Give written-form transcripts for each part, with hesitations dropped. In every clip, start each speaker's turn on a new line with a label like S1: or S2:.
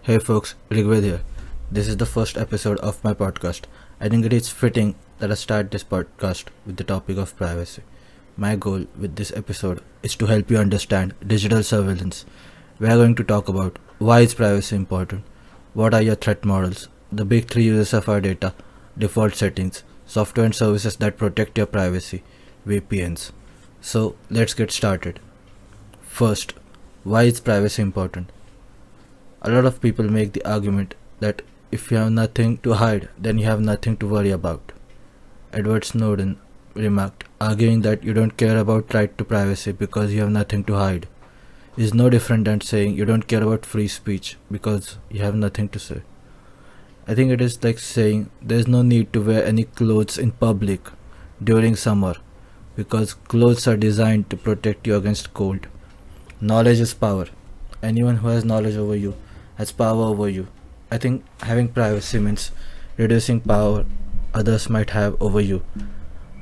S1: Hey folks, Rigved here. This is the first episode of my podcast. I think it is fitting that I start this podcast with the topic of privacy. My goal with this episode is to help you understand digital surveillance. We are going to talk about why is privacy important, what are your threat models, the big three uses of our data, default settings, software and services that protect your privacy, VPNs. So let's get started. First, why is privacy important? A lot of people make the argument that if you have nothing to hide, then you have nothing to worry about. Edward Snowden remarked, arguing that you don't care about right to privacy because you have nothing to hide. Is no different than saying you don't care about free speech because you have nothing to say. I think it is like saying there is no need to wear any clothes in public during summer because clothes are designed to protect you against cold. Knowledge is power. Anyone who has knowledge over you has power over you. I think having privacy means reducing power others might have over you.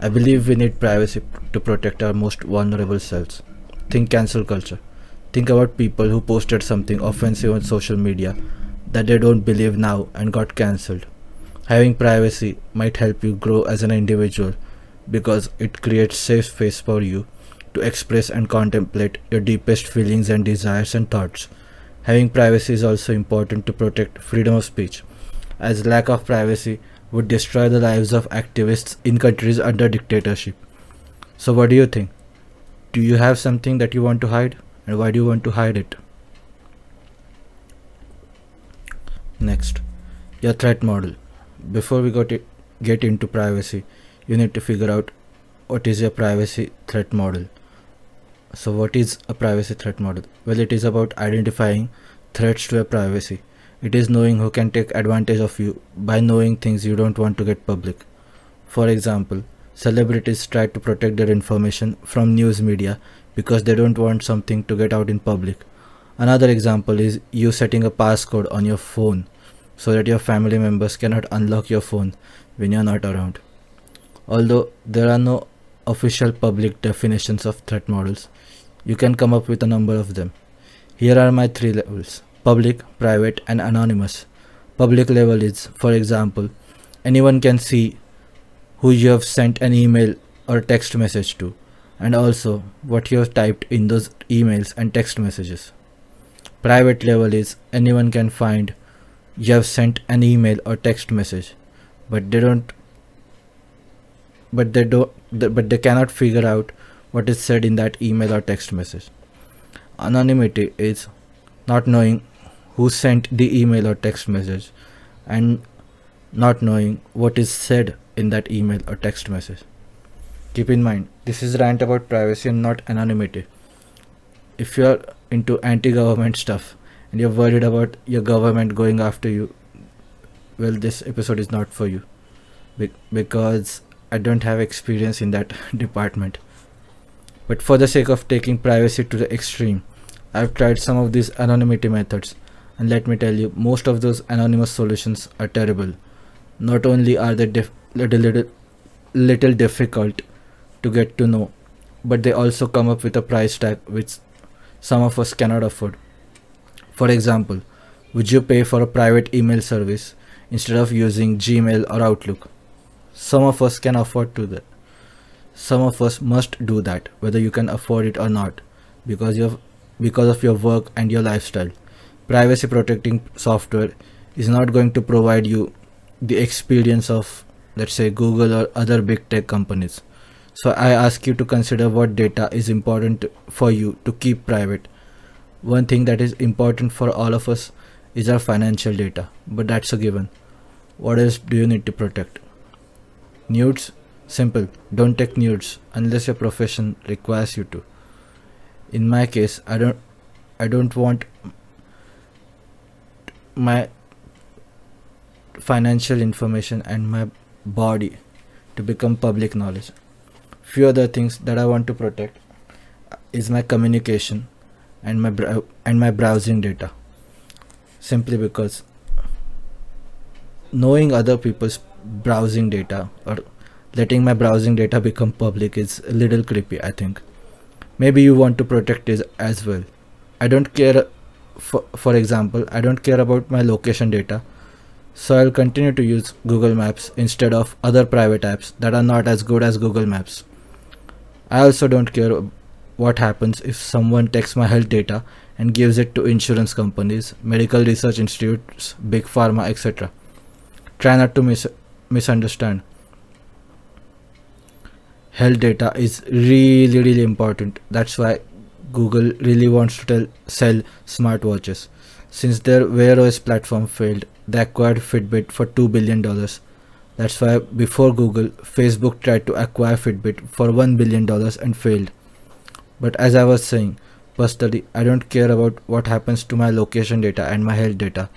S1: I believe we need privacy to protect our most vulnerable selves. Think cancel culture. Think about people who posted something offensive on social media that they don't believe now and got cancelled. Having privacy might help you grow as an individual because it creates safe space for you to express and contemplate your deepest feelings and desires and thoughts. Having privacy is also important to protect freedom of speech, as lack of privacy would destroy the lives of activists in countries under dictatorship. So what do you think? Do you have something that you want to hide? And why do you want to hide it? Next, your threat model. Before we get into privacy, you need to figure out what is your privacy threat model. So what is a privacy threat model? Well, it is about identifying threats to your privacy. It is knowing who can take advantage of you by knowing things you don't want to get public. For example, celebrities try to protect their information from news media because they don't want something to get out in public. Another example is you setting a passcode on your phone so that your family members cannot unlock your phone when you're not around. Although there are no official public definitions of threat models, you can come up with a number of them. Here are my three levels: public, private, and anonymous. Public level is, for example, anyone can see who you have sent an email or text message to, and also what you have typed in those emails and text messages. Private level is anyone can find you have sent an email or text message, but they cannot figure out what is said in that email or text message. Anonymity is not knowing who sent the email or text message and not knowing what is said in that email or text message. Keep in mind, this is rant about privacy and not anonymity. If you are into anti-government stuff and you're worried about your government going after you, well, this episode is not for you because I don't have experience in that department. But for the sake of taking privacy to the extreme, I've tried some of these anonymity methods, and let me tell you, most of those anonymous solutions are terrible. Not only are they little difficult to get to know, but they also come up with a price tag which some of us cannot afford. For example, would you pay for a private email service instead of using Gmail or Outlook? Some of us can afford to that. Some of us must do that, whether you can afford it or not, because of your work and your lifestyle. Privacy protecting software is not going to provide you the experience of, let's say, Google or other big tech companies. So I ask you to consider what data is important for you to keep private. One thing that is important for all of us is our financial data, but that's a given. What else do you need to protect? Nudes? Simple. Don't take nudes unless your profession requires you to. In my case, I don't want my financial information and my body to become public knowledge. Few other things that I want to protect is my communication and my browsing data. Simply because knowing other people's browsing data or letting my browsing data become public is a little creepy, I think. Maybe you want to protect it as well. I don't care For example, I don't care about my location data, so I'll continue to use Google Maps instead of other private apps that are not as good as Google Maps. I also don't care what happens if someone takes my health data and gives it to insurance companies, medical research institutes, big pharma, etc. Try not to misunderstand. Health data is really important. That's why Google really wants to sell smartwatches. Since their Wear OS platform failed, they acquired Fitbit for $2 billion. That's why before Google, Facebook tried to acquire Fitbit for $1 billion and failed. But as I was saying, personally, I don't care about what happens to my location data and my health data.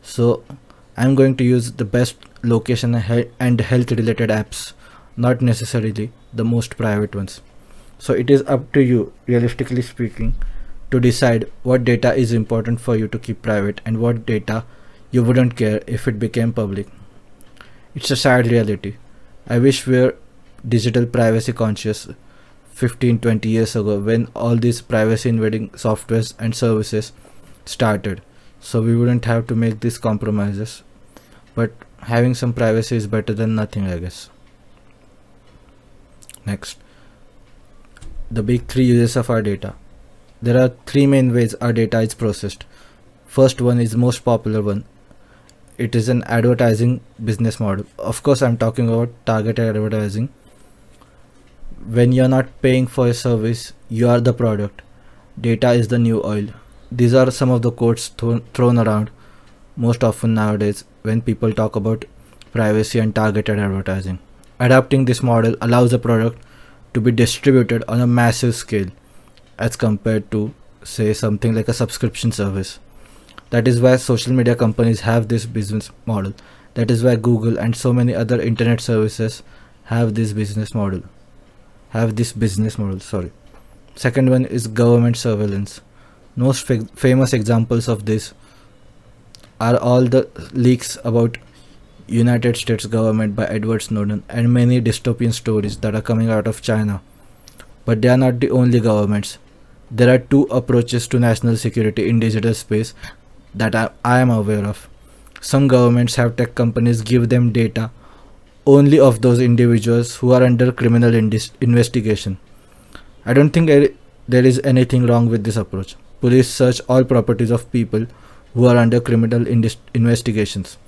S1: So I'm going to use the best location and health related apps, not necessarily the most private ones. So it is up to you, realistically speaking, to decide what data is important for you to keep private and what data you wouldn't care if it became public. It's a sad reality. I wish we were digital privacy conscious 15-20 years ago when all these privacy invading softwares and services started, so we wouldn't have to make these compromises. But having some privacy is better than nothing, I guess. Next, the big three uses of our data. There are three main ways our data is processed. First one is most popular one. It is an advertising business model. Of course, I'm talking about targeted advertising. When you're not paying for a service, you are the product. Data is the new oil. These are some of the quotes thrown around most often nowadays when people talk about privacy and targeted advertising. Adapting this model allows a product to be distributed on a massive scale as compared to, say, something like a subscription service. That is why social media companies have this business model. That is why Google and so many other internet services have this business model. Second one is government surveillance. Most famous examples of this are all the leaks about United States government by Edward Snowden and many dystopian stories that are coming out of China. But they are not the only governments. There are two approaches to national security in digital space that I am aware of. Some governments have tech companies give them data only of those individuals who are under criminal investigation. I don't think there is anything wrong with this approach. Police search all properties of people who are under criminal investigations.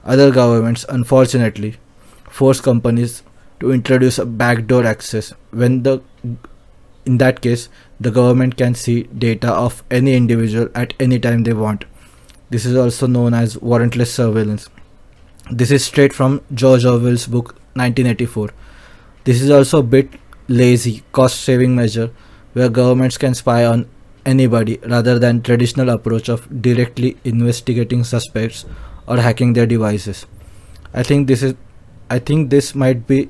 S1: Other governments, unfortunately, force companies to introduce a backdoor access in that case, the government can see data of any individual at any time they want. This is also known as warrantless surveillance. This is straight from George Orwell's book 1984. This is also a bit lazy, cost-saving measure where governments can spy on anybody rather than traditional approach of directly investigating suspects or hacking their devices. I think this might be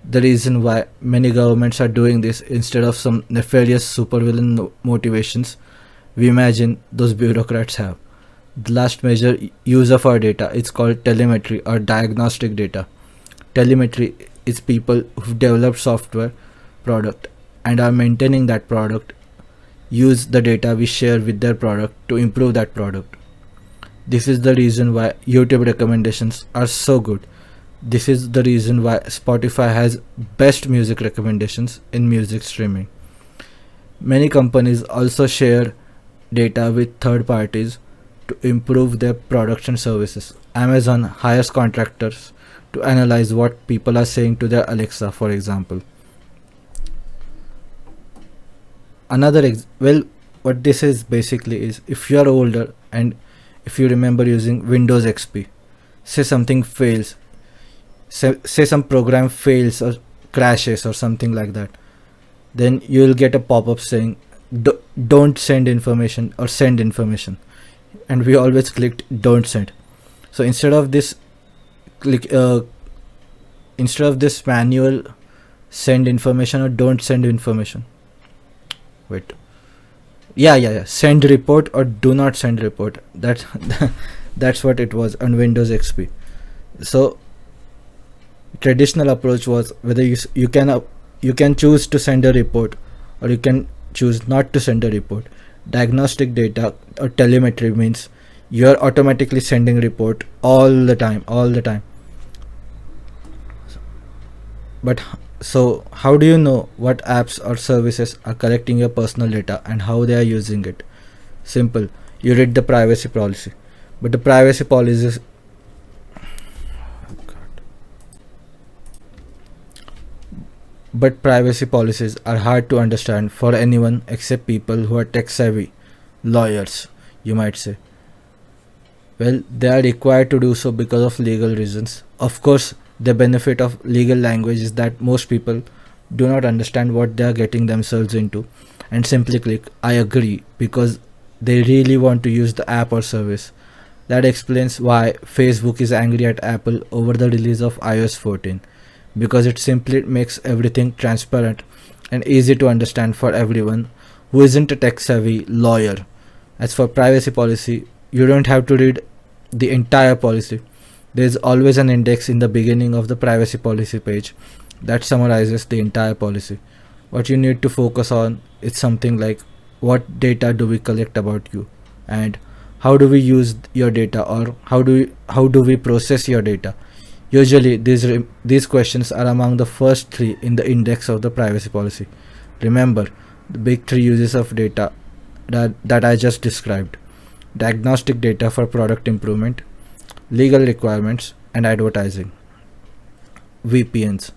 S1: the reason why many governments are doing this instead of some nefarious supervillain motivations we imagine those bureaucrats have. The last major use of our data is called telemetry or diagnostic data. Telemetry is people who've developed software product and are maintaining that product use the data we share with their product to improve that product. This is the reason why YouTube recommendations are so good. This is the reason why Spotify has best music recommendations in music streaming. Many companies also share data with third parties to improve their products and services. Amazon hires contractors to analyze what people are saying to their Alexa, for example. What this is basically is, if you are older and if you remember using Windows XP, say something fails, say some program fails or crashes or something like that, then you will get a pop-up saying don't send information or send information, and we always clicked don't send. So instead of this manual send information or don't send information, send report or do not send report, that's what it was on Windows XP. So traditional approach was whether you can choose to send a report or you can choose not to send a report. Diagnostic data or telemetry means you're automatically sending report all the time. But so how do you know what apps or services are collecting your personal data and how they are using it? Simple. You read the privacy policy. But the privacy policies but privacy policies are hard to understand for anyone except people who are tech savvy, lawyers, you might say. Well, they are required to do so because of legal reasons. Of course, the benefit of legal language is that most people do not understand what they are getting themselves into and simply click I agree because they really want to use the app or service. That explains why Facebook is angry at Apple over the release of iOS 14 because it simply makes everything transparent and easy to understand for everyone who isn't a tech savvy lawyer. As for privacy policy, you don't have to read the entire policy. There is always an index in the beginning of the privacy policy page that summarizes the entire policy. What you need to focus on is something like what data do we collect about you and how do we use your data or how do we process your data. Usually these questions are among the first three in the index of the privacy policy. Remember the big three uses of data that I just described: diagnostic data for product improvement, legal requirements, and advertising. VPNs.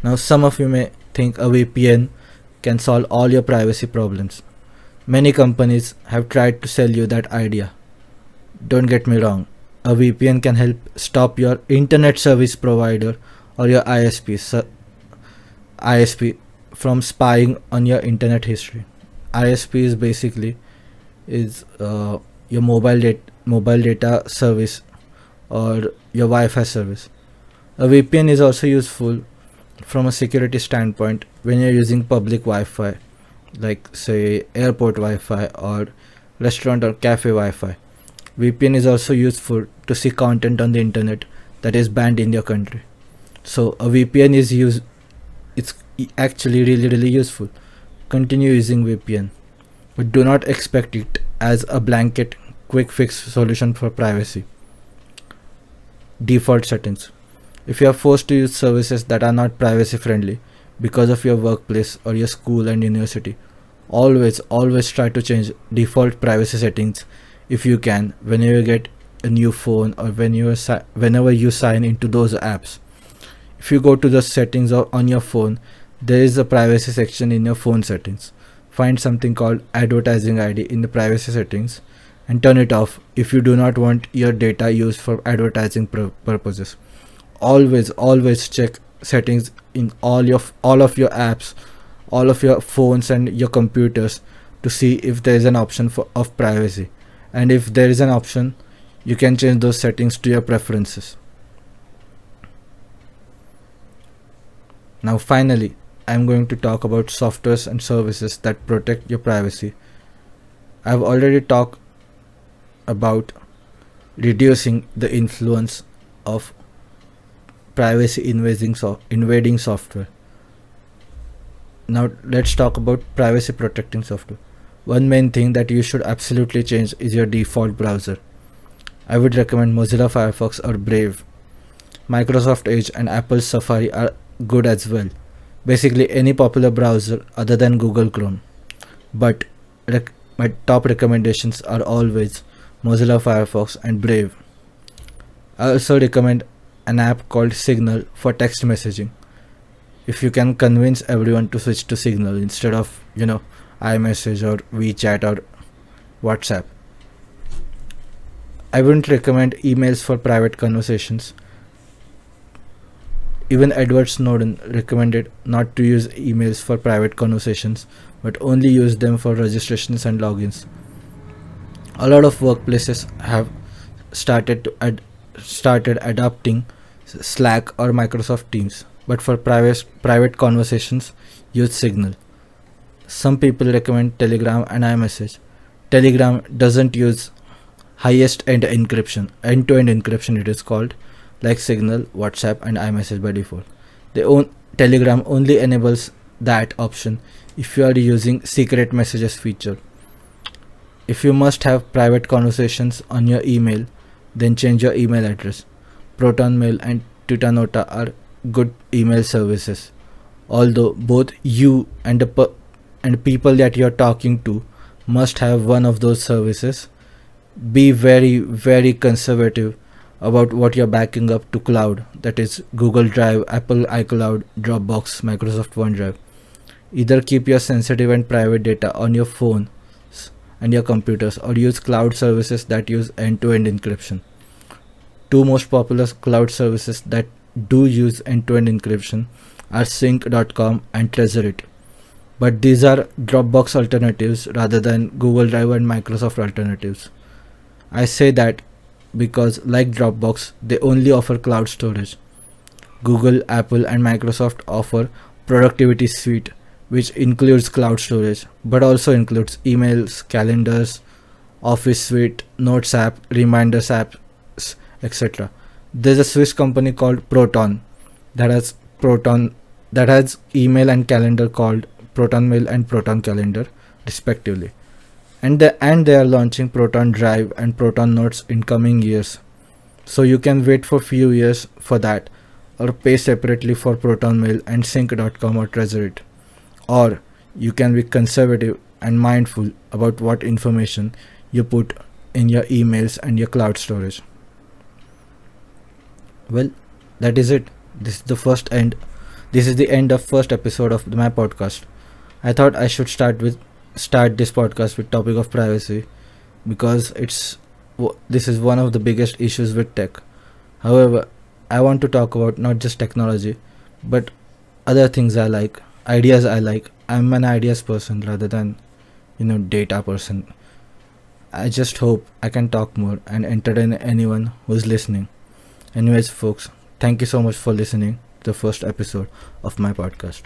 S1: Now, some of you may think a VPN can solve all your privacy problems. Many companies have tried to sell you that idea. Don't get me wrong, a VPN can help stop your internet service provider or your ISP from spying on your internet history. ISP is basically your mobile data service or your Wi-Fi service. A VPN is also useful from a security standpoint when you're using public Wi-Fi, like say airport Wi-Fi or restaurant or cafe Wi-Fi. VPN is also useful to see content on the internet that is banned in your country. So a VPN it's actually really useful. Continue using VPN, but do not expect it as a blanket quick fix solution for privacy. Default settings. If you are forced to use services that are not privacy friendly because of your workplace or your school and university, always try to change default privacy settings if you can whenever you get a new phone or whenever you sign into those apps. If you go to the settings on your phone, there is a privacy section in your phone settings. Find something called advertising ID in the privacy settings and turn it off if you do not want your data used for advertising purposes. Always check settings in all of your apps, all of your phones and your computers to see if there is an option of privacy, and if there is an option you can change those settings to your preferences. Now finally, I am going to talk about softwares and services that protect your privacy. I have already talked about reducing the influence of privacy invading software. Now let's talk about privacy protecting software. One main thing that you should absolutely change is your default browser. I would recommend Mozilla Firefox or Brave. Microsoft Edge and Apple's Safari are good as well. Basically any popular browser other than Google Chrome. But my top recommendations are always Mozilla Firefox and Brave. I also recommend an app called Signal for text messaging. If you can convince everyone to switch to Signal instead of, iMessage or WeChat or WhatsApp. I wouldn't recommend emails for private conversations. Even Edward Snowden recommended not to use emails for private conversations, but only use them for registrations and logins. A lot of workplaces have started adopting Slack or Microsoft Teams, but for private conversations, use Signal. Some people recommend Telegram and iMessage. Telegram doesn't use end-to-end encryption it is called, like Signal, WhatsApp and iMessage by default. Telegram only enables that option if you are using secret messages feature. If you must have private conversations on your email, then change your email address. ProtonMail and Tutanota are good email services. Although both you and and people that you're talking to must have one of those services, be very, very conservative about what you're backing up to cloud, that is Google Drive, Apple iCloud, Dropbox, Microsoft OneDrive. Either keep your sensitive and private data on your phone and your computers, or use cloud services that use end-to-end encryption. Two most popular cloud services that do use end-to-end encryption are sync.com and Treasurit. But these are Dropbox alternatives rather than Google Drive and Microsoft alternatives. I say that because, like Dropbox, they only offer cloud storage. Google, Apple, and Microsoft offer Productivity Suite, which includes cloud storage but also includes emails, calendars, Office Suite, Notes app, Reminders apps, etc. There's a Swiss company called Proton that has email and calendar called Proton Mail and Proton Calendar, respectively. And they are launching Proton Drive and Proton Notes in coming years. So you can wait for few years for that, or pay separately for Proton Mail and sync.com or Treasurit. Or you can be conservative and mindful about what information you put in your emails and your cloud storage. Well, that is it. This is the end of first episode of my podcast. I thought I should start this podcast with topic of privacy, because this is one of the biggest issues with tech. However, I want to talk about not just technology, but other things I like, ideas I like. I'm an ideas person rather than, data person. I just hope I can talk more and entertain anyone who's listening. Anyways, folks, thank you so much for listening to the first episode of my podcast.